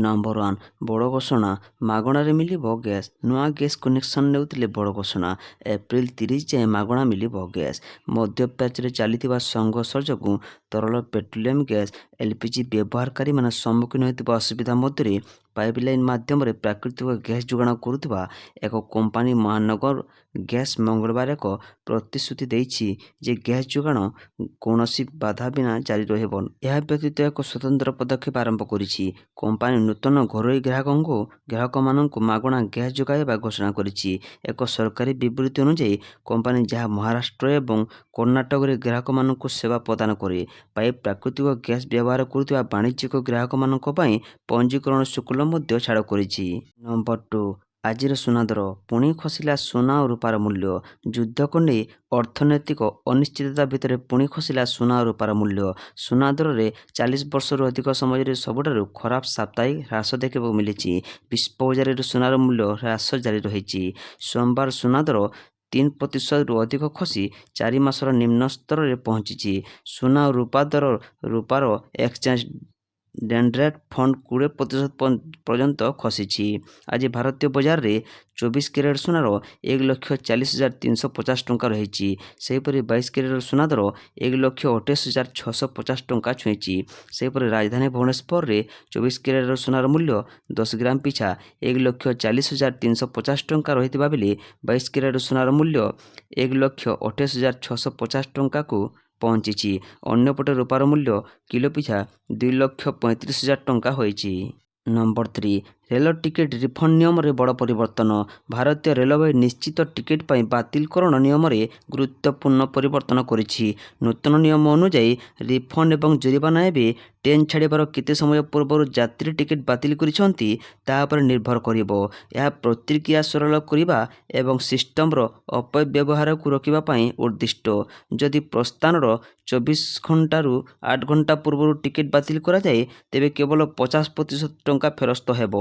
Number 1 ବଡ଼ ଘୋଷଣା ମାଗଣାରେ ମିଳିବ ଗ୍ୟାସ୍। ନୂଆ ଗ୍ୟାସ୍ କନେକ୍ସନ୍ ନେଉଥିଲେ ବଡ଼ ଘୋଷଣା। ଏପ୍ରିଲ 30 ଯାଏଁ ମାଗଣା ମିଳିବ ଗ୍ୟାସ୍। ମଧ୍ୟପ୍ରାଚ୍ୟରେ ଚାଲିଥିବା ସଂଘର୍ଷ ଯୋଗୁଁ ତରଳ ପେଟ୍ରୋଲିୟମ ଗ୍ୟାସ୍ ଏଲ୍ପିଜି ବ୍ୟବହାରକାରୀମାନେ ସମ୍ମୁଖୀନ ହେଉଥିବା ଅସୁବିଧା ମଧ୍ୟରେ ପାଇପଲାଇନ୍ ମାଧ୍ୟମରେ ପ୍ରାକୃତିକ ଗ୍ୟାସ୍ ଯୋଗାଣ କରୁଥିବା ଏକ କମ୍ପାନୀ ମହାନଗର ଗ୍ୟାସ୍ ମଙ୍ଗଳବାର ଏକ ପ୍ରତିଶ୍ରୁତି ଦେଇଛି ଯେ ଗ୍ୟାସ୍ ଯୋଗାଣ କୌଣସି ବାଧା ବିନା ଜାରି ରହିବ। ଏହା ବ୍ୟତୀତ ଏକ ସ୍ୱତନ୍ତ୍ର ପଦକ୍ଷେପ ଆରମ୍ଭ କରିଛି। କମ୍ପାନୀ ନୂତନ ଘରୋଇ ଗ୍ରାହକମାନଙ୍କୁ ମାଗଣା ଗ୍ୟାସ୍ ଯୋଗାଇବା ଘୋଷଣା କରିଛି। ଏକ ସରକାରୀ ବିବୃତ୍ତି ଅନୁଯାୟୀ କମ୍ପାନୀ ଯାହା ମହାରାଷ୍ଟ୍ର ଏବଂ କର୍ଣ୍ଣାଟକରେ ଗ୍ରାହକମାନଙ୍କୁ ସେବା ପ୍ରଦାନ କରେ ପାଇଁ ପ୍ରାକୃତିକ ଗ୍ୟାସ୍ ବ୍ୟବହାର କରୁଥିବା ବାଣିଜ୍ୟିକ ଗ୍ରାହକମାନଙ୍କ ପାଇଁ ପଞ୍ଜୀକରଣ ଶୁଳ୍କ ମଧ୍ୟ ଛାଡ଼ କରିଛି। ନମ୍ବର 2 ଆଜିର ସୁନା ଦର ପୁଣି ଖସିଲା। ସୁନା ଓ ରୂପାର ମୂଲ୍ୟ। ଯୁଦ୍ଧକୁ ନେଇ ଅର୍ଥନୈତିକ ଅନିଶ୍ଚିତତା ଭିତରେ ପୁଣି ଖସିଲା ସୁନା ଓ ରୂପାର ମୂଲ୍ୟ। ସୁନା ଦରରେ 40 ବର୍ଷରୁ ଅଧିକ ସମୟରେ ସବୁଠାରୁ ଖରାପ ସାପ୍ତାହିକ ହ୍ରାସ ଦେଖିବାକୁ ମିଳିଛି। ବିଶ୍ୱ ବଜାରରେ ସୁନାର ମୂଲ୍ୟ ହ୍ରାସ ଜାରି ରହିଛି। ସୋମବାର ସୁନା ଦର 3% ରୁ ଅଧିକ ଖସି 4 ମାସର ନିମ୍ନ ସ୍ତରରେ ପହଞ୍ଚିଛି। ସୁନା ଓ ରୂପା ଦର ରୂପାର ଏକ୍ସଚେଞ୍ଜ ରେଟ୍ ଫଣ୍ଡ 20% ପର୍ଯ୍ୟନ୍ତ ଖସିଛି। ଆଜି ଭାରତୀୟ ବଜାରରେ 24 କ୍ୟାରେଟ୍ ସୁନାର 1,40,350 ଟଙ୍କା ରହିଛି। ସେହିପରି 22 କ୍ୟାରେଟ୍ ସୁନା ଦର 1,28,650 ଟଙ୍କା ଛୁଇଁଛି। ସେହିପରି ରାଜଧାନୀ ଭୁବନେଶ୍ୱରରେ 24 କ୍ୟାରେଟ୍ ସୁନାର ମୂଲ୍ୟ 10 ଗ୍ରାମ ପିଛା 1,40,350 ଟଙ୍କା ରହିଥିବା ବେଳେ 22 କ୍ୟାରେଟ୍ ସୁନାର ମୂଲ୍ୟ 1,28,650 ଟଙ୍କାକୁ ପହଞ୍ଚିଛି। ଅନ୍ୟପଟେ ରୂପାର ମୂଲ୍ୟ କିଲୋ ପିଛା 2,35,000 ଟଙ୍କା ହୋଇଛି। ନମ୍ବର 3 ରେଳ ଟିକେଟ୍ ରିଫଣ୍ଡ ନିୟମରେ ବଡ଼ ପରିବର୍ତ୍ତନ। ଭାରତୀୟ ରେଳବାଇ ନିଶ୍ଚିତ ଟିକେଟ୍ ପାଇଁ ବାତିଲକରଣ ନିୟମରେ ଗୁରୁତ୍ୱପୂର୍ଣ୍ଣ ପରିବର୍ତ୍ତନ କରିଛି। ନୂତନ ନିୟମ ଅନୁଯାୟୀ ରିଫଣ୍ଡ ଏବଂ ଜରିମାନା ଏବେ ଟ୍ରେନ୍ ଛାଡ଼ିବାର କେତେ ସମୟ ପୂର୍ବରୁ ଯାତ୍ରୀ ଟିକେଟ୍ ବାତିଲ କରିଛନ୍ତି ତାହା ଉପରେ ନିର୍ଭର କରିବ। ଏହା ପ୍ରତିକ୍ରିୟା ସରଳ କରିବା ଏବଂ ସିଷ୍ଟମର ଅପବ୍ୟବହାରକୁ ରୋକିବା ପାଇଁ ଉଦ୍ଦିଷ୍ଟ। ଯଦି ପ୍ରସ୍ଥାନର 24 ଘଣ୍ଟାରୁ 8 ଘଣ୍ଟା ପୂର୍ବରୁ ଟିକେଟ୍ ବାତିଲ କରାଯାଏ ତେବେ କେବଳ 50% ଟଙ୍କା ଫେରସ୍ତ ହେବ।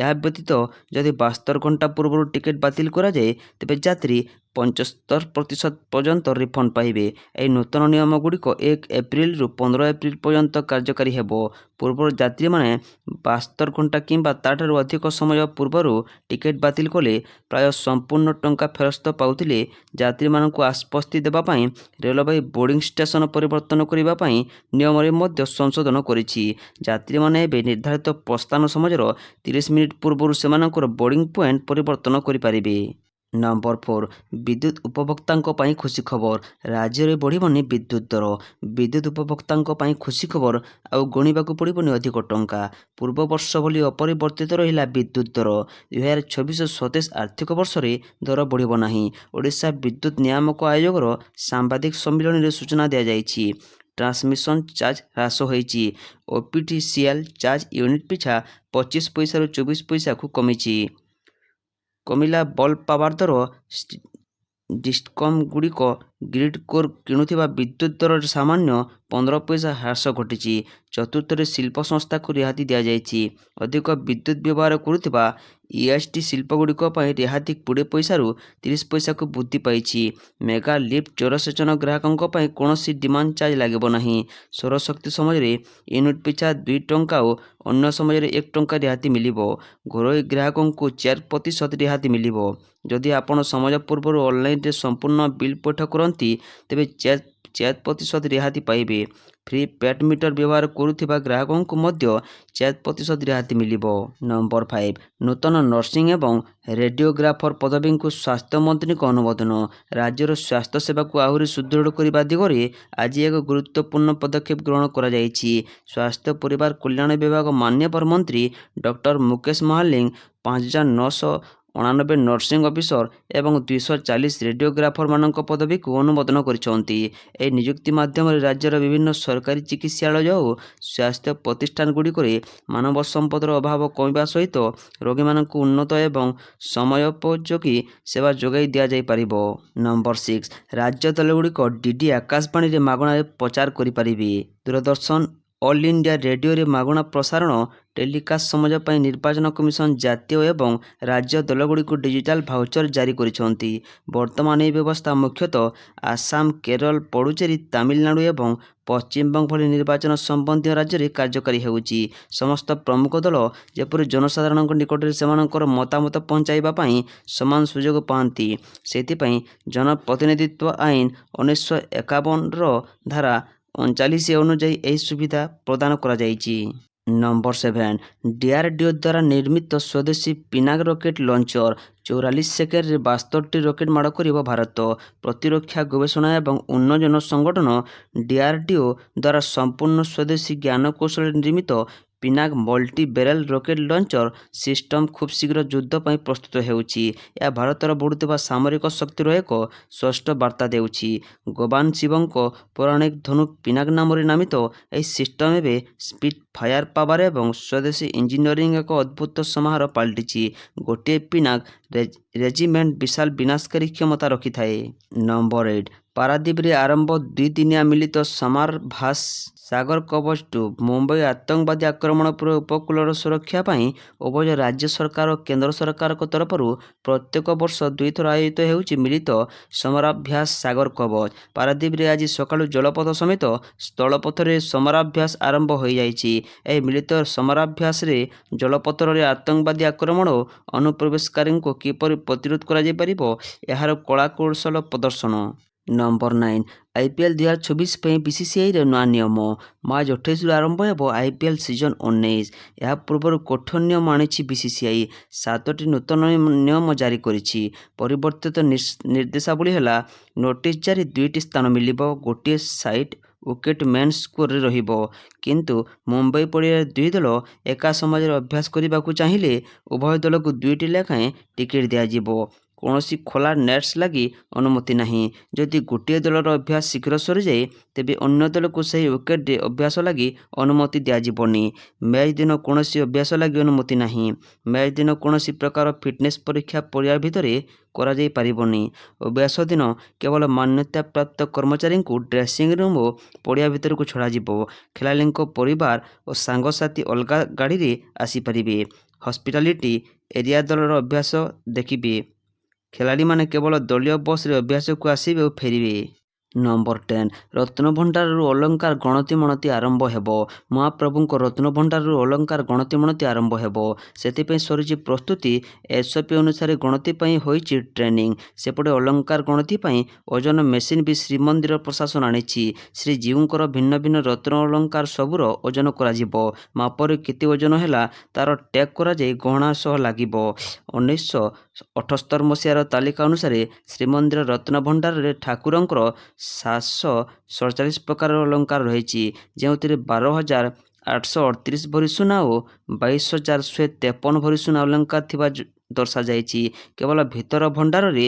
ଏହା ବ୍ୟତୀତ ଯଦି 72 ଘଣ୍ଟା ପୂର୍ବରୁ ଟିକେଟ୍ ବାତିଲ କରାଯାଏ ତେବେ ଯାତ୍ରୀ 75% ପର୍ଯ୍ୟନ୍ତ ରିଫଣ୍ଡ ପାଇବେ। ଏହି ନୂତନ ନିୟମଗୁଡ଼ିକ 1 ଏପ୍ରିଲରୁ 15 ଏପ୍ରିଲ ପର୍ଯ୍ୟନ୍ତ କାର୍ଯ୍ୟକାରୀ ହେବ। ପୂର୍ବରୁ ଯାତ୍ରୀମାନେ 72 ଘଣ୍ଟା କିମ୍ବା ତା'ଠାରୁ ଅଧିକ ସମୟ ପୂର୍ବରୁ ଟିକେଟ୍ ବାତିଲ କଲେ ପ୍ରାୟ ସମ୍ପୂର୍ଣ୍ଣ ଟଙ୍କା ଫେରସ୍ତ ପାଉଥିଲେ। ଯାତ୍ରୀମାନଙ୍କୁ ଆଶ୍ୱସ୍ତି ଦେବା ପାଇଁ ରେଳବାଇ ବୋର୍ଡିଂ ଷ୍ଟେସନ ପରିବର୍ତ୍ତନ କରିବା ପାଇଁ ନିୟମରେ ମଧ୍ୟ ସଂଶୋଧନ କରିଛି। ଯାତ୍ରୀମାନେ ଏବେ ନିର୍ଦ୍ଧାରିତ ପ୍ରସ୍ଥାନ ସମୟର 30 ମିନିଟ୍ ପୂର୍ବରୁ ସେମାନଙ୍କର ବୋର୍ଡିଂ ପଏଣ୍ଟ ପରିବର୍ତ୍ତନ କରିପାରିବେ। ନମ୍ବର 4 ବିଦ୍ୟୁତ୍ ଉପଭୋକ୍ତାଙ୍କ ପାଇଁ ଖୁସି ଖବର। ରାଜ୍ୟରେ ବଢ଼ିବନି ବିଦ୍ୟୁତ୍ ଦର। ବିଦ୍ୟୁତ୍ ଉପଭୋକ୍ତାଙ୍କ ପାଇଁ ଖୁସି ଖବର। ଆଉ ଗଣିବାକୁ ପଡ଼ିବନି ଅଧିକ ଟଙ୍କା। ପୂର୍ବ ବର୍ଷ ଭଳି ଅପରିବର୍ତ୍ତିତ ରହିଲା ବିଦ୍ୟୁତ୍ ଦର। 2026-27 ଆର୍ଥିକ ବର୍ଷରେ ଦର ବଢ଼ିବ ନାହିଁ। ଓଡ଼ିଶା ବିଦ୍ୟୁତ୍ ନିୟାମକ ଆୟୋଗର ସାମ୍ବାଦିକ ସମ୍ମିଳନୀରେ ସୂଚନା ଦିଆଯାଇଛି। ଟ୍ରାନ୍ସମିଶନ୍ ଚାର୍ଜ ହ୍ରାସ ହୋଇଛି। ଓପିଟିସିଏଲ୍ ଚାର୍ଜ ୟୁନିଟ୍ ପିଛା 25 ପଇସାରୁ 24 ପଇସାକୁ କମିଲା। ବଲ୍ବ ପାୱାର ଦର। ଡିସ୍କମ୍‌ଗୁଡ଼ିକ ଗ୍ରିଡ୍ କୋର୍ କିଣୁଥିବା ବିଦ୍ୟୁତ୍ ଦରରେ ସାମାନ୍ୟ 15 ପଇସା ହ୍ରାସ ଘଟିଛି। ଚତୁର୍ଥରେ ଶିଳ୍ପ ସଂସ୍ଥାକୁ ରିହାତି ଦିଆଯାଇଛି। ଅଧିକ ବିଦ୍ୟୁତ୍ ବ୍ୟବହାର କରୁଥିବା ଇଏସ୍ଟି ଶିଳ୍ପଗୁଡ଼ିକ ପାଇଁ ରିହାତି 20 ପଇସାରୁ 30 ପଇସାକୁ ବୃଦ୍ଧି ପାଇଛି। ମେଗା ଲିଫ୍ଟ ଜଳସେଚନ ଗ୍ରାହକଙ୍କ ପାଇଁ କୌଣସି ଡିମାଣ୍ଡ ଚାର୍ଜ ଲାଗିବ ନାହିଁ। ସୌରଶକ୍ତି ସମୟରେ ୟୁନିଟ୍ ପିଛା 2 ଟଙ୍କା ଓ ଅନ୍ୟ ସମୟରେ 1 ଟଙ୍କା ରିହାତି ମିଳିବ। ଘରୋଇ ଗ୍ରାହକଙ୍କୁ 4% ରିହାତି ମିଳିବ। ଯଦି ଆପଣ ସମୟ ପୂର୍ବରୁ ଅନଲାଇନରେ ସମ୍ପୂର୍ଣ୍ଣ ବିଲ୍ ପୈଠ କରନ୍ତି ତେବେ 4% ରିହାତି ପାଇବେ। ପ୍ରି ପେଡ୍ ମିଟର ବ୍ୟବହାର କରୁଥିବା ଗ୍ରାହକଙ୍କୁ ମଧ୍ୟ 4% ରିହାତି ମିଳିବ। ନମ୍ବର 5 ନୂତନ ନର୍ସିଂ ଏବଂ ରେଡିଓଗ୍ରାଫର ପଦବୀଙ୍କୁ ସ୍ୱାସ୍ଥ୍ୟ ମନ୍ତ୍ରୀଙ୍କ ଅନୁମୋଦନ। ରାଜ୍ୟର ସ୍ୱାସ୍ଥ୍ୟ ସେବାକୁ ଆହୁରି ସୁଦୃଢ଼ କରିବା ଦିଗରେ ଆଜି ଏକ ଗୁରୁତ୍ୱପୂର୍ଣ୍ଣ ପଦକ୍ଷେପ ଗ୍ରହଣ କରାଯାଇଛି। ସ୍ୱାସ୍ଥ୍ୟ ପରିବାର କଲ୍ୟାଣ ବିଭାଗ ମାନ୍ୟବର ମନ୍ତ୍ରୀ doctor Mukesh Mahalik 5,999 nursing officer ଏବଂ 240 ରେଡିଓଗ୍ରାଫରମାନଙ୍କ ପଦବୀକୁ ଅନୁମୋଦନ କରିଛନ୍ତି। ଏହି ନିଯୁକ୍ତି ମାଧ୍ୟମରେ ରାଜ୍ୟର ବିଭିନ୍ନ ସରକାରୀ ଚିକିତ୍ସାଳୟ ଓ ସ୍ୱାସ୍ଥ୍ୟ ପ୍ରତିଷ୍ଠାନଗୁଡ଼ିକରେ ମାନବ ସମ୍ପଦର ଅଭାବ କମିବା ସହିତ ରୋଗୀମାନଙ୍କୁ ଉନ୍ନତ ଏବଂ ସମୟୋପଯୋଗୀ ସେବା ଯୋଗାଇ ଦିଆଯାଇପାରିବ। ନମ୍ବର 6 ରାଜ୍ୟ ଦଳଗୁଡ଼ିକ ଡିଡି ଆକାଶବାଣୀରେ ମାଗଣାରେ ପ୍ରଚାର କରିପାରିବେ। ଦୂରଦର୍ଶନ ଅଲ୍ ଇଣ୍ଡିଆ ରେଡ଼ିଓରେ ମାଗଣା ପ୍ରସାରଣ ଟେଲିକାଷ୍ଟ ସମାଜ ପାଇଁ ନିର୍ବାଚନ କମିଶନ ଜାତୀୟ ଏବଂ ରାଜ୍ୟ ଦଳଗୁଡ଼ିକୁ ଡିଜିଟାଲ ଭାଉଚର ଜାରି କରିଛନ୍ତି। ବର୍ତ୍ତମାନ ଏହି ବ୍ୟବସ୍ଥା ମୁଖ୍ୟତଃ ଆସାମ, କେରଳ, ପୁଡୁଚେରୀ, ତାମିଲନାଡୁ ଏବଂ ପଶ୍ଚିମବଙ୍ଗ ଭଳି ନିର୍ବାଚନ ସମ୍ବନ୍ଧୀୟ ରାଜ୍ୟରେ କାର୍ଯ୍ୟକାରୀ ହେଉଛି। ସମସ୍ତ ପ୍ରମୁଖ ଦଳ ଯେପରି ଜନସାଧାରଣଙ୍କ ନିକଟରେ ସେମାନଙ୍କର ମତାମତ ପହଞ୍ଚାଇବା ପାଇଁ ସମାନ ସୁଯୋଗ ପାଆନ୍ତି, ସେଥିପାଇଁ ଜନପ୍ରତିନିଧିତ୍ୱ ଆଇନ 1951ର ଧାରା 39 ଅନୁଯାୟୀ ଏହି ସୁବିଧା ପ୍ରଦାନ କରାଯାଇଛି। ନମ୍ବର 7 ଡିଆରଡିଓ ଦ୍ୱାରା ନିର୍ମିତ ସ୍ୱଦେଶୀ ପିନାକ ରକେଟ୍ ଲଞ୍ଚର 44 ସେକେଣ୍ଡରେ 72ଟି ରକେଟ୍ ମାଡ଼ କରିବ ଭାରତ। ପ୍ରତିରକ୍ଷା ଗବେଷଣା ଏବଂ ଉନ୍ନୟନ ସଂଗଠନ ଡିଆରଡିଓ ଦ୍ୱାରା ସମ୍ପୂର୍ଣ୍ଣ ସ୍ୱଦେଶୀ ଜ୍ଞାନକୌଶଳରେ ନିର୍ମିତ Pinak multi barrel rocket launcher system ଖୁବ୍ ଶୀଘ୍ର ଯୁଦ୍ଧ ପାଇଁ ପ୍ରସ୍ତୁତ ହେଉଛି। ଏହା ଭାରତର ବଢ଼ୁଥିବା ସାମରିକ ଶକ୍ତିର ଏକ ସ୍ପଷ୍ଟ ବାର୍ତ୍ତା ଦେଉଛି। ଭଗବାନ ଶିବଙ୍କ ପୌରାଣିକ ଧନୁ ପିନାକ ନାମରେ ନାମିତ ଏହି ସିଷ୍ଟମ ଏବେ ସ୍ପିଟ୍ ଫାୟାର ପାୱାର ଏବଂ ସ୍ୱଦେଶୀ ଇଞ୍ଜିନିୟରିଂ ଏକ ଅଦ୍ଭୁତ ସମାହାର ପାଲଟିଛି। ଗୋଟିଏ ପିନାକ ରେଜିମେଣ୍ଟ ବିଶାଳ ବିନାଶକାରୀ କ୍ଷମତା ରଖିଥାଏ। ନମ୍ବର 8 ପାରାଦୀପରେ ଆରମ୍ଭ 2 ଦିନିଆ ମିଳିତ ସମରାଭ୍ୟାସ ସାଗର କବଚ 2। ମୁମ୍ବାଇ ଆତଙ୍କବାଦୀ ଆକ୍ରମଣ ପରେ ଉପକୂଳର ସୁରକ୍ଷା ପାଇଁ ଉଭୟ ରାଜ୍ୟ ସରକାର ଓ କେନ୍ଦ୍ର ସରକାରଙ୍କ ତରଫରୁ ପ୍ରତ୍ୟେକ ବର୍ଷ 2 ଥର ଆୟୋଜିତ ହେଉଛି ମିଳିତ ସମରାଭ୍ୟାସ ସାଗର କବଚ। ପାରାଦୀପରେ ଆଜି ସକାଳୁ ଜଳପଥ ସମେତ ସ୍ଥଳପଥରେ ସମରାଭ୍ୟାସ ଆରମ୍ଭ ହୋଇଯାଇଛି। ଏହି ମିଳିତ ସମରାଭ୍ୟାସରେ ଜଳପଥରେ ଆତଙ୍କବାଦୀ ଆକ୍ରମଣ ଓ ଅନୁପ୍ରବେଶକାରୀଙ୍କୁ କିପରି ପ୍ରତିରୋଧ କରାଯାଇପାରିବ, ଏହାର କଳାକୌଶଳ ପ୍ରଦର୍ଶନ। ନମ୍ବର 9 ଆଇପିଏଲ୍ 2024 ପାଇଁ ବିସିସିଆଇର ନୂଆ ନିୟମ। ମାର୍ଚ୍ଚ 28ରୁ ଆରମ୍ଭ ହେବ ଆଇପିଏଲ୍ ସିଜନ 19। ଏହା ପୂର୍ବରୁ କଠୋର ନିୟମ ଆଣିଛି ବିସିସିଆଇ 7ଟି ନୂତନ ନିୟମ ଜାରି କରିଛି। ପରିବର୍ତ୍ତିତ ନିର୍ଦ୍ଦେଶାବଳୀ ହେଲା ନୋଟିସ ଜାରି 2ଟି ସ୍ଥାନ ମିଳିବ, ଗୋଟିଏ ସାଇଟ୍ ୱିକେଟ୍ ମେନ୍ ସ୍କୋରରେ ରହିବ। କିନ୍ତୁ ମୁମ୍ବାଇ ପଡ଼ିଆରେ 2 ଦଳ ଏକା ସମୟରେ ଅଭ୍ୟାସ କରିବାକୁ ଚାହିଁଲେ ଉଭୟ ଦଳକୁ 2ଟି ଲେଖାଏଁ ଟିକେଟ୍ ଦିଆଯିବ। କୌଣସି ଖୋଲା ନେଟ୍ସ ଲାଗି ଅନୁମତି ନାହିଁ। ଯଦି ଗୋଟିଏ ଦଳର ଅଭ୍ୟାସ ଶୀଘ୍ର ସରିଯାଏ, ତେବେ ଅନ୍ୟ ଦଳକୁ ସେହି ୱିକେଟରେ ଅଭ୍ୟାସ ଲାଗି ଅନୁମତି ଦିଆଯିବନି। ମ୍ୟାଚ୍ ଦିନ କୌଣସି ଅଭ୍ୟାସ ଲାଗି ଅନୁମତି ନାହିଁ। ମ୍ୟାଚ୍ ଦିନ କୌଣସି ପ୍ରକାର ଫିଟନେସ୍ ପରୀକ୍ଷା ପଡ଼ିଆ ଭିତରେ କରାଯାଇପାରିବନି। ଅଭ୍ୟାସ ଦିନ କେବଳ ମାନ୍ୟତାପ୍ରାପ୍ତ କର୍ମଚାରୀଙ୍କୁ ଡ୍ରେସିଂ ରୁମ୍ ଓ ପଡ଼ିଆ ଭିତରକୁ ଛଡ଼ାଯିବ। ଖେଳାଳିଙ୍କ ପରିବାର ଓ ସାଙ୍ଗସାଥୀ ଅଲଗା ଗାଡ଼ିରେ ଆସିପାରିବେ। ହସ୍ପିଟାଲିଟି ଏରିଆ ଦଳର ଅଭ୍ୟାସ ଦେଖିବେ। ଖେଳାଳିମାନେ କେବଳ ଦଳୀୟ ବସ୍ରେ ଅଭ୍ୟାସକୁ ଆସିବେ ଓ ଫେରିବେ। ନମ୍ବର 10 ରତ୍ନଭଣ୍ଡାରରୁ ଅଲଙ୍କାର ଗଣତି ମଣତି ଆରମ୍ଭ ହେବ। ମହାପ୍ରଭୁଙ୍କ ରତ୍ନଭଣ୍ଡାରରୁ ଅଲଙ୍କାର ଗଣତି ମଣତି ଆରମ୍ଭ ହେବ। ସେଥିପାଇଁ ସରିଛି ପ୍ରସ୍ତୁତି। ଏସ୍ଓପି ଅନୁସାରେ ଗଣତି ପାଇଁ ହୋଇଛି ଟ୍ରେନିଂ। ସେପଟେ ଅଲଙ୍କାର ଗଣତି ପାଇଁ ଓଜନ ମେସିନ୍ ବି ଶ୍ରୀମନ୍ଦିର ପ୍ରଶାସନ ଆଣିଛି। ଶ୍ରୀଜୀଉଙ୍କର ଭିନ୍ନ ଭିନ୍ନ ରତ୍ନ ଅଲଙ୍କାର ସବୁର ଓଜନ କରାଯିବ। ମାପରେ କେତେ ଓଜନ ହେଲା ତାର ଟ୍ୟାଗ୍ କରାଯାଇ ଗହଣା ସହ ଲାଗିବ। 1978 ମସିହାର ତାଲିକା ଅନୁସାରେ ଶ୍ରୀମନ୍ଦିର ରତ୍ନଭଣ୍ଡାରରେ ଠାକୁରଙ୍କର 747 ପ୍ରକାରର ଅଲଙ୍କାର ରହିଛି, ଯେଉଁଥିରେ 12,838 ଭରି ସୁନା ଓ 22,153 ଭରି ସୁନା ଅଲଙ୍କାର ଥିବା ଦର୍ଶାଯାଇଛି। କେବଳ ଭିତର ଭଣ୍ଡାରରେ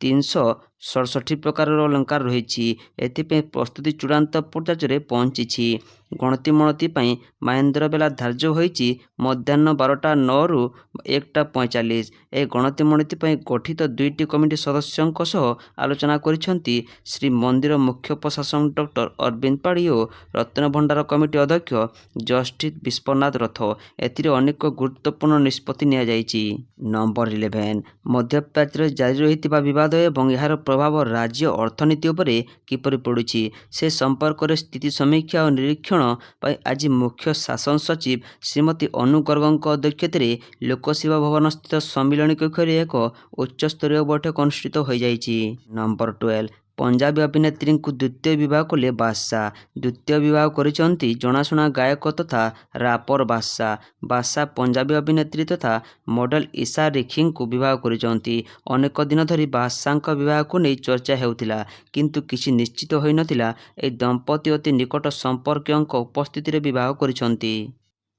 367 ପ୍ରକାରର ଅଲଙ୍କାର ରହିଛି। ଏଥିପାଇଁ ପ୍ରସ୍ତୁତି ଚୂଡ଼ାନ୍ତ ପର୍ଯ୍ୟାୟରେ ପହଞ୍ଚିଛି। ଗଣତି ମଣତି ପାଇଁ ମାହେନ୍ଦ୍ରବେଲା ଧାର୍ଯ୍ୟ ହୋଇଛି ମଧ୍ୟାହ୍ନ 12:09ରୁ 1:45। ଏହି ଗଣତି ମଣତି ପାଇଁ ଗଠିତ 2ଟି କମିଟି ସଦସ୍ୟଙ୍କ ସହ ଆଲୋଚନା କରିଛନ୍ତି ଶ୍ରୀମନ୍ଦିର ମୁଖ୍ୟ ପ୍ରଶାସକ ଡକ୍ଟର ଅରବିନ୍ଦ ପାଢ଼ୀ ଓ ରତ୍ନଭଣ୍ଡାର କମିଟି ଅଧ୍ୟକ୍ଷ ଜଷ୍ଟିସ୍ ବିଶ୍ୱନାଥ ରଥ। ଏଥିରେ ଅନେକ ଗୁରୁତ୍ୱପୂର୍ଣ୍ଣ ନିଷ୍ପତ୍ତି ନିଆଯାଇଛି। ନମ୍ବର 11 ମଧ୍ୟପ୍ରାଚ୍ୟରେ ଜାରି ରହିଥିବା ବିବାଦ ଏବଂ ଏହାର ପ୍ରଭାବ ରାଜ୍ୟ ଅର୍ଥନୀତି ଉପରେ କିପରି ପଡ଼ୁଛି, ସେ ସମ୍ପର୍କରେ ସ୍ଥିତି ସମୀକ୍ଷା ଓ ନିରୀକ୍ଷଣ ପାଇଁ ଆଜି ମୁଖ୍ୟ ଶାସନ ସଚିବ ଶ୍ରୀମତୀ ଅନୁ ଗର୍ଗଙ୍କ ଅଧ୍ୟକ୍ଷତାରେ ଲୋକସେବା ଭବନସ୍ଥିତ ସମ୍ମିଳନୀ କକ୍ଷରେ ଏକ ଉଚ୍ଚସ୍ତରୀୟ ବୈଠକ ଅନୁଷ୍ଠିତ ହୋଇଯାଇଛି। ନମ୍ବର 12 ପଞ୍ଜାବୀ ଅଭିନେତ୍ରୀଙ୍କୁ ଦ୍ୱିତୀୟ ବିବାହ କଲେ ବାଦଶାହ। ଦ୍ୱିତୀୟ ବିବାହ କରିଛନ୍ତି ଜଣାଶୁଣା ଗାୟକ ତଥା ରାପର ବାଦଶାହ। ବାଦଶାହ ପଞ୍ଜାବୀ ଅଭିନେତ୍ରୀ ତଥା ମଡେଲ ଇଶା ରେଖିଙ୍କୁ ବିବାହ କରିଛନ୍ତି। ଅନେକ ଦିନ ଧରି ବାଦଶାହଙ୍କ ବିବାହକୁ ନେଇ ଚର୍ଚ୍ଚା ହେଉଥିଲା, କିନ୍ତୁ କିଛି ନିଶ୍ଚିତ ହୋଇନଥିଲା। ଏହି ଦମ୍ପତି ଅତି ନିକଟ ସମ୍ପର୍କୀୟଙ୍କ ଉପସ୍ଥିତିରେ ବିବାହ କରିଛନ୍ତି।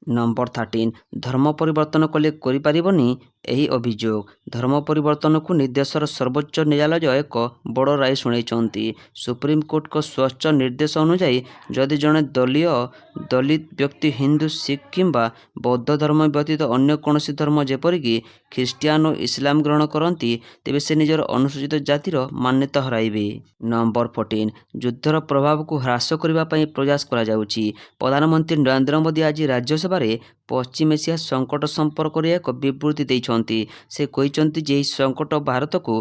ନମ୍ବର 13 ଧର୍ମ ପରିବର୍ତ୍ତନ କଲେ କରିପାରିବନି ଏହି ଅଭିଯୋଗ। ଧର୍ମ ପରିବର୍ତ୍ତନକୁ ନେଇ ଦେଶର ସର୍ବୋଚ୍ଚ ନ୍ୟାୟାଳୟ ଏକ ବଡ଼ ରାୟ ଶୁଣାଇଛନ୍ତି। ସୁପ୍ରିମକୋର୍ଟଙ୍କ ସ୍ପଷ୍ଟ ନିର୍ଦ୍ଦେଶ ଅନୁଯାୟୀ ଯଦି ଜଣେ ଦଳିତ ବ୍ୟକ୍ତି ହିନ୍ଦୁ, ଶିଖ କିମ୍ବା ବୌଦ୍ଧ ଧର୍ମ ବ୍ୟତୀତ ଅନ୍ୟ କୌଣସି ଧର୍ମ ଯେପରିକି ଖ୍ରୀଷ୍ଟିଆନ ଓ ଇସଲାମ ଗ୍ରହଣ କରନ୍ତି ତେବେ ସେ ନିଜର ଅନୁସୂଚିତ ଜାତିର ମାନ୍ୟତା ହରାଇବେ। ନମ୍ବର 14 ଯୁଦ୍ଧର ପ୍ରଭାବକୁ ହ୍ରାସ କରିବା ପାଇଁ ପ୍ରୟାସ କରାଯାଉଛି। ପ୍ରଧାନମନ୍ତ୍ରୀ ନରେନ୍ଦ୍ର ମୋଦି ଆଜି ରାଜ୍ୟସଭାରେ ପଶ୍ଚିମ ଏସିଆ ସଙ୍କଟ ସମ୍ପର୍କରେ ଏକ ବିବୃତ୍ତି ଦେଇଛନ୍ତି। ସେ କହିଛନ୍ତି ଯେ ଏହି ସଙ୍କଟ ଭାରତକୁ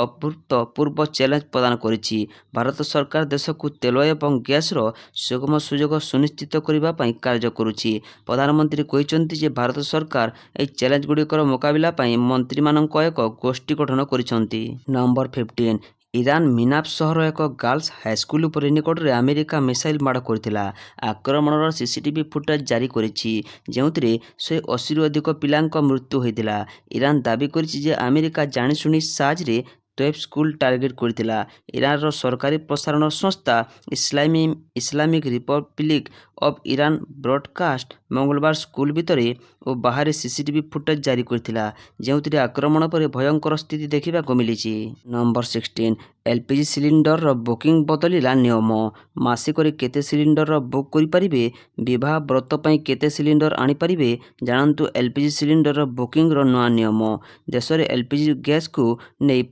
ଅଭୂତପୂର୍ବ ଚ୍ୟାଲେଞ୍ଜ ପ୍ରଦାନ କରିଛି। ଭାରତ ସରକାର ଦେଶକୁ ତେଲ ଏବଂ ଗ୍ୟାସର ସୁଗମ ସୁଯୋଗ ସୁନିଶ୍ଚିତ କରିବା ପାଇଁ କାର୍ଯ୍ୟ କରୁଛି। ପ୍ରଧାନମନ୍ତ୍ରୀ କହିଛନ୍ତି ଯେ ଭାରତ ସରକାର ଏହି ଚ୍ୟାଲେଞ୍ଜଗୁଡ଼ିକର ମୁକାବିଲା ପାଇଁ ମନ୍ତ୍ରୀମାନଙ୍କ ଏକ ଗୋଷ୍ଠୀ ଗଠନ କରିଛନ୍ତି। ନମ୍ବର 15 ଇରାନ ମିନାପ ସହର ଏକ ଗାର୍ଲସ ହାଇସ୍କୁଲ ଉପରେ ନିକଟରେ ଆମେରିକା ମିସାଇଲ ମାଡ଼ କରିଥିଲା। ଆକ୍ରମଣର ସିସିଟିଭି ଫୁଟେଜ ଜାରି କରିଛି ଯେଉଁଥିରେ 180ରୁ ଅଧିକ ପିଲାଙ୍କ ମୃତ୍ୟୁ ହୋଇଥିଲା। ଇରାନ ଦାବି କରିଛି ଯେ ଆମେରିକା ଜାଣିଶୁଣି ସାଜରେ ତ୍ୱେବ ସ୍କୁଲ ଟାର୍ଗେଟ କରିଥିଲା। ଇରାନର ସରକାରୀ ପ୍ରସାରଣ ସଂସ୍ଥା Islamic republic of Iran broadcast ମଙ୍ଗଳବାର ସ୍କୁଲ ଭିତରେ ଓ ବାହାରେ ସିସିଟିଭି ଫୁଟେଜ ଜାରି କରିଥିଲା ଯେଉଁଥିରେ ଆକ୍ରମଣ ପରେ ଭୟଙ୍କର ସ୍ଥିତି ଦେଖିବାକୁ ମିଳିଛି। ନମ୍ବର 16 ଏଲପିଜି ସିଲିଣ୍ଡରର ବୁକିଂ ବଦଳିଲା ନିୟମ। ମାସିକରେ କେତେ ସିଲିଣ୍ଡର ବୁକ୍ କରିପାରିବେ? ବିବାହ ବ୍ରତ ପାଇଁ କେତେ ସିଲିଣ୍ଡର ଆଣିପାରିବେ? ଜାଣନ୍ତୁ ଏଲପିଜି ସିଲିଣ୍ଡରର ବୁକିଂର ନୂଆ ନିୟମ। ଦେଶରେ ଏଲପିଜି ଗ୍ୟାସକୁ ନେଇ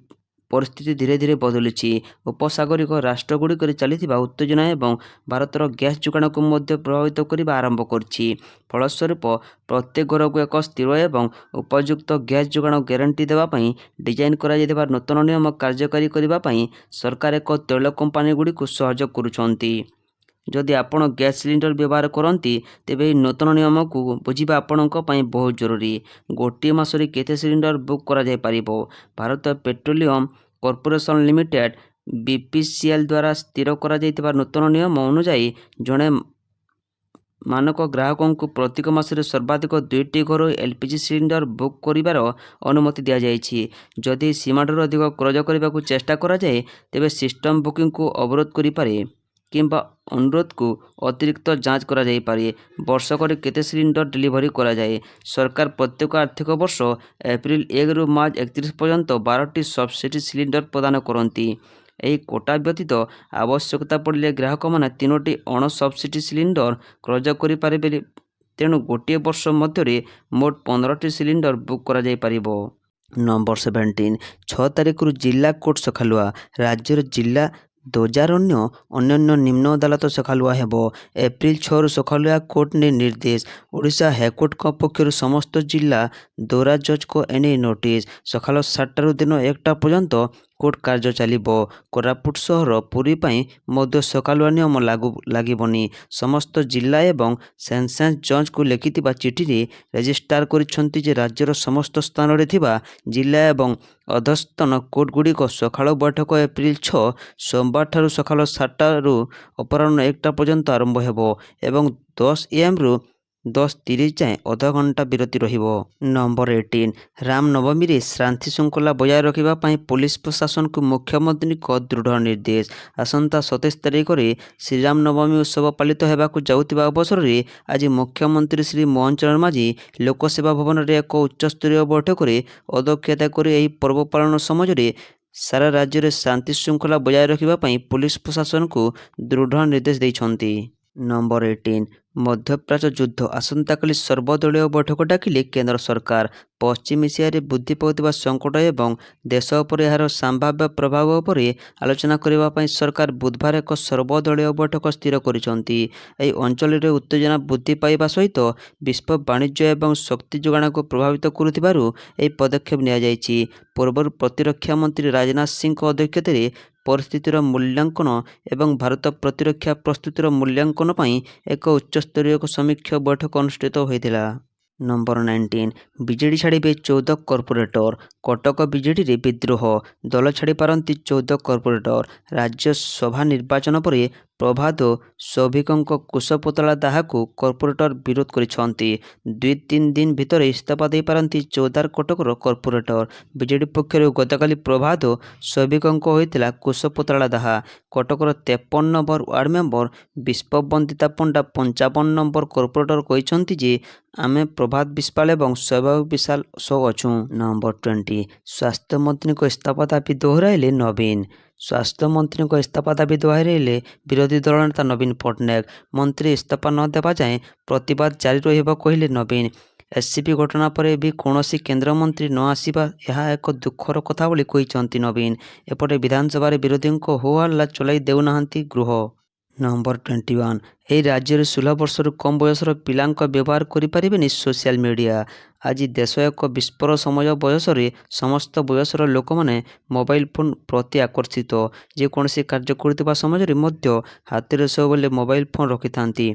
ପରିସ୍ଥିତି ଧୀରେ ଧୀରେ ବଦଳୁଛି। ଉପସାଗରିକ ରାଷ୍ଟ୍ରଗୁଡ଼ିକରେ ଚାଲିଥିବା ଉତ୍ତେଜନା ଏବଂ ଭାରତର ଗ୍ୟାସ ଯୋଗାଣକୁ ମଧ୍ୟ ପ୍ରଭାବିତ କରିବା ଆରମ୍ଭ କରିଛି। ଫଳସ୍ୱରୂପ ପ୍ରତ୍ୟେକ ଘରକୁ ଏକ ସ୍ଥିର ଏବଂ ଉପଯୁକ୍ତ ଗ୍ୟାସ ଯୋଗାଣ ଗ୍ୟାରେଣ୍ଟି ଦେବା ପାଇଁ ଡିଜାଇନ କରାଯାଇଥିବା ନୂତନ ନିୟମ କାର୍ଯ୍ୟକାରୀ କରିବା ପାଇଁ ସରକାର ଏକ ତୈଳ କମ୍ପାନୀଗୁଡ଼ିକୁ ସହଯୋଗ କରୁଛନ୍ତି। ଯଦି ଆପଣ ଗ୍ୟାସ ସିଲିଣ୍ଡର ବ୍ୟବହାର କରନ୍ତି ତେବେ ଏହି ନୂତନ ନିୟମକୁ ବୁଝିବା ଆପଣଙ୍କ ପାଇଁ ବହୁତ ଜରୁରୀ। ଗୋଟିଏ ମାସରେ କେତେ ସିଲିଣ୍ଡର ବୁକ୍ କରାଯାଇପାରିବ? Bharat petroleum corporation limited BPCL ଦ୍ୱାରା ସ୍ଥିର କରାଯାଇଥିବା ନୂତନ ନିୟମ ଅନୁଯାୟୀ ଜଣେ ମାନକ ଗ୍ରାହକଙ୍କୁ ପ୍ରତ୍ୟେକ ମାସରେ ସର୍ବାଧିକ 2ଟି ଘରୋଇ ଏଲପିଜି ସିଲିଣ୍ଡର ବୁକ୍ କରିବାର ଅନୁମତି ଦିଆଯାଇଛି। ଯଦି ଏହି ସୀମାଠାରୁ ଅଧିକ କ୍ରୟ କରିବାକୁ ଚେଷ୍ଟା କରାଯାଏ ତେବେ ସିଷ୍ଟମ ବୁକିଂକୁ ଅବରୋଧ କରିପାରେ କିମ୍ବା ଅନୁରୋଧକୁ ଅତିରିକ୍ତ ଯାଞ୍ଚ କରାଯାଇପାରେ। ବର୍ଷକରେ କେତେ ସିଲିଣ୍ଡର ଡେଲିଭରି କରାଯାଏ? ସରକାର ପ୍ରତ୍ୟେକ ଆର୍ଥିକ ବର୍ଷ ଏପ୍ରିଲ 1ରୁ ମାର୍ଚ୍ଚ 31 ପର୍ଯ୍ୟନ୍ତ 12ଟି ସବସିଡି ସିଲିଣ୍ଡର ପ୍ରଦାନ କରନ୍ତି। ଏହି କୋଟା ବ୍ୟତୀତ ଆବଶ୍ୟକତା ପଡ଼ିଲେ ଗ୍ରାହକମାନେ 3ଟି ଅଣ-ସବସିଡି ସିଲିଣ୍ଡର କ୍ରୟ କରିପାରିବେ। ତେଣୁ ଗୋଟିଏ ବର୍ଷ ମଧ୍ୟରେ ମୋଟ 15ଟି ସିଲିଣ୍ଡର ବୁକ୍ କରାଯାଇପାରିବ। ନମ୍ବର 17 6 ତାରିଖରୁ ଜିଲ୍ଲା କୋର୍ଟ ସଖାଳୁଆ। ରାଜ୍ୟର ଜିଲ୍ଲା ଦୌଜାରଣ୍ୟ ଅନ୍ୟାନ୍ୟ ନିମ୍ନ ଅଦାଲତ ସଖାଳୁଆ ହେବ। ଏପ୍ରିଲ 6ରୁ ସଖାଳୁଆ କୋର୍ଟ ନେଇ ନିର୍ଦ୍ଦେଶ। ଓଡ଼ିଶା ହାଇକୋର୍ଟଙ୍କ ପକ୍ଷରୁ ସମସ୍ତ ଜିଲ୍ଲା ଦୌରା ଜଜଙ୍କ ଏନେଇ ନୋଟିସ। ସକାଳ 7ଟାରୁ ଦିନ 1ଟା ପର୍ଯ୍ୟନ୍ତ କୋର୍ଟ କାର୍ଯ୍ୟ ଚାଲିବ। କୋରାପୁଟ ସହର ପୁରୀ ପାଇଁ ମଧ୍ୟ ସକାଳୁଆ ନିୟମ ଲାଗିବନି। ସମସ୍ତ ଜିଲ୍ଲା ଏବଂ ସେସନ୍ସ ଜଜଙ୍କୁ ଲେଖିଥିବା ଚିଠିରେ ରେଜିଷ୍ଟ୍ରାର କରିଛନ୍ତି ଯେ ରାଜ୍ୟର ସମସ୍ତ ସ୍ଥାନରେ ଥିବା ଜିଲ୍ଲା ଏବଂ ଅଧସ୍ତନ କୋର୍ଟଗୁଡ଼ିକ ସକାଳ ବୈଠକ ଏପ୍ରିଲ 6 ସୋମବାରଠାରୁ ସକାଳ 7ଟାରୁ ଅପରାହ୍ନ 1ଟା ପର୍ଯ୍ୟନ୍ତ ଆରମ୍ଭ ହେବ ଏବଂ 10 AM ରୁ 10:30 ଯାଏଁ ଅଧଘଣ୍ଟା ବିରତି ରହିବ। ନମ୍ବର 18 ରାମନବମୀରେ ଶାନ୍ତି ଶୃଙ୍ଖଳା ବଜାୟ ରଖିବା ପାଇଁ ପୋଲିସ ପ୍ରଶାସନକୁ ମୁଖ୍ୟମନ୍ତ୍ରୀଙ୍କ ଦୃଢ଼ ନିର୍ଦ୍ଦେଶ। ଆସନ୍ତା 27 ତାରିଖରେ ଶ୍ରୀରାମ ନବମୀ ଉତ୍ସବ ପାଳିତ ହେବାକୁ ଯାଉଥିବା ଅବସରରେ ଆଜି ମୁଖ୍ୟମନ୍ତ୍ରୀ ଶ୍ରୀ ମୋହନ ଚରଣ ମାଝୀ ଲୋକସେବା ଭବନରେ ଏକ ଉଚ୍ଚସ୍ତରୀୟ ବୈଠକରେ ଅଧ୍ୟକ୍ଷତା କରି ଏହି ପର୍ବ ପାଳନ ସମୟରେ ସାରା ରାଜ୍ୟରେ ଶାନ୍ତି ଶୃଙ୍ଖଳା ବଜାୟ ରଖିବା ପାଇଁ ପୋଲିସ ପ୍ରଶାସନକୁ ଦୃଢ଼ ନିର୍ଦ୍ଦେଶ ଦେଇଛନ୍ତି। ନମ୍ବର 18 ମଧ୍ୟପ୍ରାଚ୍ୟ ଯୁଦ୍ଧ ଆସନ୍ତାକାଲି ସର୍ବଦଳୀୟ ବୈଠକ ଡାକିଲେ କେନ୍ଦ୍ର ସରକାର। ପଶ୍ଚିମ ଏସିଆରେ ବୃଦ୍ଧି ପାଉଥିବା ସଙ୍କଟ ଏବଂ ଦେଶ ଉପରେ ଏହାର ସମ୍ଭାବ୍ୟ ପ୍ରଭାବ ଉପରେ ଆଲୋଚନା କରିବା ପାଇଁ ସରକାର ବୁଧବାର ଏକ ସର୍ବଦଳୀୟ ବୈଠକ ସ୍ଥିର କରିଛନ୍ତି। ଏହି ଅଞ୍ଚଳରେ ଉତ୍ତେଜନା ବୃଦ୍ଧି ପାଇବା ସହିତ ବିଶ୍ୱ ବାଣିଜ୍ୟ ଏବଂ ଶକ୍ତି ଯୋଗାଣକୁ ପ୍ରଭାବିତ କରୁଥିବାରୁ ଏହି ପଦକ୍ଷେପ ନିଆଯାଇଛି। ପୂର୍ବରୁ ପ୍ରତିରକ୍ଷା ମନ୍ତ୍ରୀ ରାଜନାଥ ସିଂଙ୍କ ଅଧ୍ୟକ୍ଷତାରେ ପରିସ୍ଥିତିର ମୂଲ୍ୟାଙ୍କନ ଏବଂ ଭାରତ ପ୍ରତିରକ୍ଷା ପ୍ରସ୍ତୁତିର ମୂଲ୍ୟାଙ୍କନ ପାଇଁ ଏକ ଉଚ୍ଚସ୍ତରୀୟ ସମୀକ୍ଷା ବୈଠକ ଅନୁଷ୍ଠିତ ହୋଇଥିଲା। ନମ୍ବର 19 ବିଜେଡି ଛାଡ଼ିବେ 14 କର୍ପୋରେଟର। କଟକ ବିଜେଡିରେ ବିଦ୍ରୋହ। ଦଳ ଛାଡ଼ିପାରନ୍ତି 14 କର୍ପୋରେଟର। ରାଜ୍ୟସଭା ନିର୍ବାଚନ ପରେ ପ୍ରଭାତ ସୌଭିକଙ୍କ କୁଶପୁତଳା ଦାହକୁ କର୍ପୋରେଟର ବିରୋଧ କରିଛନ୍ତି। 2-3 ଦିନ ଭିତରେ ଇସ୍ତଫା ଦେଇପାରନ୍ତି ଚୌଦ୍ୱାର କଟକର କର୍ପୋରେଟର। ବିଜେଡି ପକ୍ଷରୁ ଗତକାଲି ପ୍ରଭାତ ସୌଭିକଙ୍କ ହୋଇଥିଲା କୁଶପୁତଳା ଦାହ। କଟକର 53 number ward member Biswabandita Panda 55 number corporator କହିଛନ୍ତି ଯେ ଆମେ ପ୍ରଭାତ ବିଶ୍ୱାଳ ଏବଂ ସୌଭାଗ୍ୟ ବିଶ୍ୱାଳ ସହ ଅଛୁଁ। ନମ୍ବର 20 ସ୍ୱାସ୍ଥ୍ୟମନ୍ତ୍ରୀଙ୍କ ଇସ୍ତଫା ଦାବି ଦୋହରାଇଲେ ନବୀନ। ସ୍ୱାସ୍ଥ୍ୟମନ୍ତ୍ରୀଙ୍କ ଇସ୍ତଫା ଦାବି ଦୋହରାଇଲେ ବିରୋଧୀ ଦଳ ନେତା ନବୀନ ପଟ୍ଟନାୟକ। ମନ୍ତ୍ରୀ ଇସ୍ତଫା ନ ଦେବା ଯାଏଁ ପ୍ରତିବାଦ ଜାରି ରହିବ କହିଲେ ନବୀନ। ଏସ୍ସିବି ଘଟଣା ପରେ ବି କୌଣସି କେନ୍ଦ୍ରମନ୍ତ୍ରୀ ନ ଆସିବା ଏହା ଏକ ଦୁଃଖର କଥା ବୋଲି କହିଛନ୍ତି ନବୀନ। ଏପଟେ ବିଧାନସଭାରେ ବିରୋଧୀଙ୍କ ହୋହଲ୍ଲା ଚଳାଇ ଦେଉନାହାନ୍ତି ଗୃହ। ନମ୍ବର 21 ଏହି ରାଜ୍ୟରେ 16 ବର୍ଷରୁ କମ୍ ବୟସର ପିଲାଙ୍କ ବ୍ୟବହାର କରିପାରିବେନି ସୋସିଆଲ ମିଡ଼ିଆ। ଆଜି ଦେଶ ଏକ ବିସ୍ଫୋର ସମୟ ବୟସରେ ସମସ୍ତ ବୟସର ଲୋକମାନେ ମୋବାଇଲ ଫୋନ୍ ପ୍ରତି ଆକର୍ଷିତ। ଯେକୌଣସି କାର୍ଯ୍ୟ କରୁଥିବା ସମୟରେ ମଧ୍ୟ ହାତରେ ସବୁବେଳେ ମୋବାଇଲ ଫୋନ୍ ରଖିଥାନ୍ତି।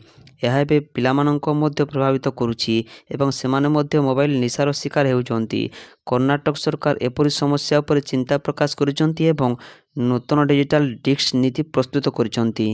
ଏହା ଏବେ ପିଲାମାନଙ୍କ ମଧ୍ୟ ପ୍ରଭାବିତ କରୁଛି ଏବଂ ସେମାନେ ମଧ୍ୟ ମୋବାଇଲ ନିଶାର ଶିକାର ହେଉଛନ୍ତି। କର୍ଣ୍ଣାଟକ ସରକାର ଏପରି ସମସ୍ୟା ଉପରେ ଚିନ୍ତା ପ୍ରକାଶ କରିଛନ୍ତି ଏବଂ ନୂତନ ଡିଜିଟାଲ ଡିସ୍କ ନୀତି ପ୍ରସ୍ତୁତ କରିଛନ୍ତି।